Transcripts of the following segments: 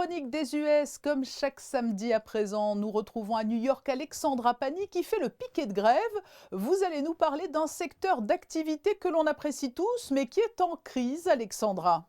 chronique des US, comme chaque samedi à présent, nous retrouvons à New York Alexandra Pani qui fait le piquet de grève. Vous allez nous parler d'un secteur d'activité que l'on apprécie tous, mais qui est en crise, Alexandra.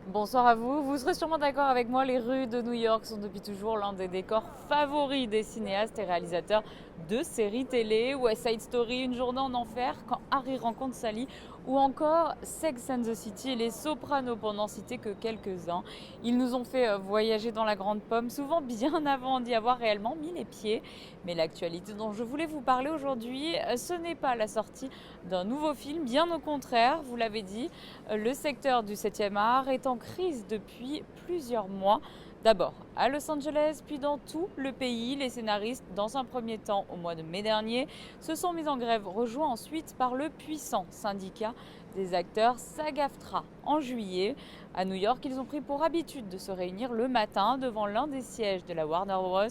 Bonsoir à vous. Vous serez sûrement d'accord avec moi, les rues de New York sont depuis toujours l'un des décors favoris des cinéastes et réalisateurs de séries télé. West Side Story, Une journée en enfer, Quand Harry rencontre Sally, ou encore Sex and the City et Les Sopranos, pour n'en citer que quelques-uns. Ils nous ont fait voyager dans la grande pomme, souvent bien avant d'y avoir réellement mis les pieds. Mais l'actualité dont je voulais vous parler aujourd'hui, ce n'est pas la sortie d'un nouveau film, bien au contraire, vous l'avez dit, le secteur du 7e art est en crise depuis plusieurs mois. D'abord à Los Angeles, puis dans tout le pays. Les scénaristes, dans un premier temps au mois de mai dernier, se sont mis en grève, rejoints ensuite par le puissant syndicat des acteurs SAG-AFTRA. En juillet, à New York, ils ont pris pour habitude de se réunir le matin devant l'un des sièges de la Warner Bros.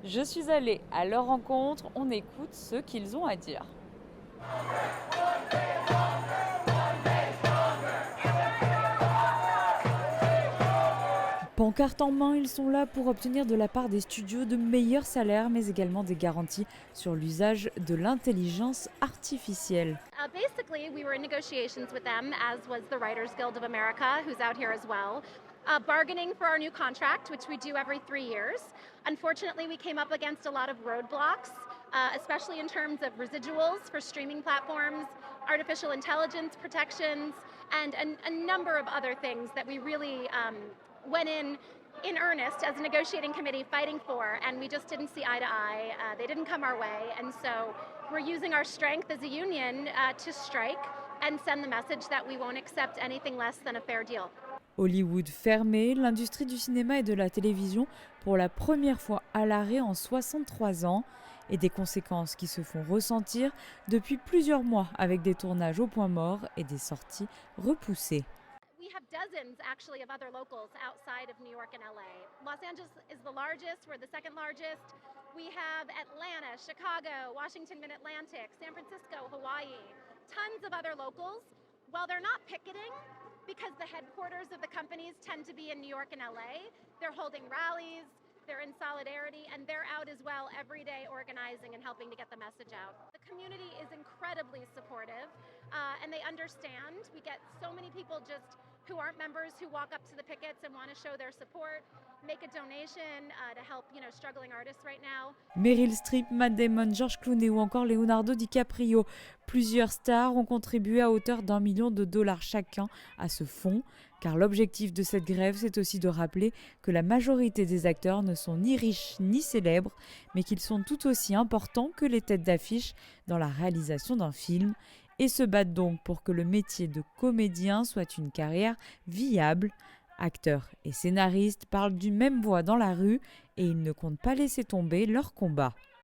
Je suis allée à leur rencontre, on écoute ce qu'ils ont à dire. Pancarte en main, ils sont là pour obtenir de la part des studios de meilleurs salaires, mais également des garanties sur l'usage de l'intelligence artificielle. Basically, we were in negotiations with them, as was the Writers Guild of America, who's out here as well, bargaining for our new contract, which we do every 3 years. Unfortunately, we came up against a lot of roadblocks, especially in terms of residuals for streaming platforms, artificial intelligence protections, and a number of other things that we really went in earnest as a negotiating committee fighting for, and we just didn't see eye to eye. They didn't come our way, and so we're using our strength as a union to strike and send the message that we won't accept anything less than a fair deal. Hollywood fermé, l'industrie du cinéma et de la télévision pour la première fois à l'arrêt en 63 ans, et des conséquences qui se font ressentir depuis plusieurs mois avec des tournages au point mort et des sorties repoussées. We have dozens actually of other locals outside of New York and LA. Los Angeles is the largest, we're the second largest. We have Atlanta, Chicago, Washington Mid-Atlantic, San Francisco, Hawaii, tons of other locals. While they're not picketing, because the headquarters of the companies tend to be in New York and LA, they're holding rallies, they're in solidarity, and they're out as well every day organizing and helping to get the message out. The community is incredibly supportive, and they understand. We get so many people just who aren't members who walk up to the pickets and want to show their support, make a donation to help, struggling artists right now. Meryl Streep, Matt Damon, George Clooney ou encore Leonardo DiCaprio. Plusieurs stars ont contribué à hauteur d'1 million de dollars chacun à ce fonds, car l'objectif de cette grève, c'est aussi de rappeler que la majorité des acteurs ne sont ni riches ni célèbres, mais qu'ils sont tout aussi importants que les têtes d'affiche dans la réalisation d'un film, et se battent donc pour que le métier de comédien soit une carrière viable. Acteurs et scénaristes parlent d'une même voix dans la rue et ils ne comptent pas laisser tomber leur combat.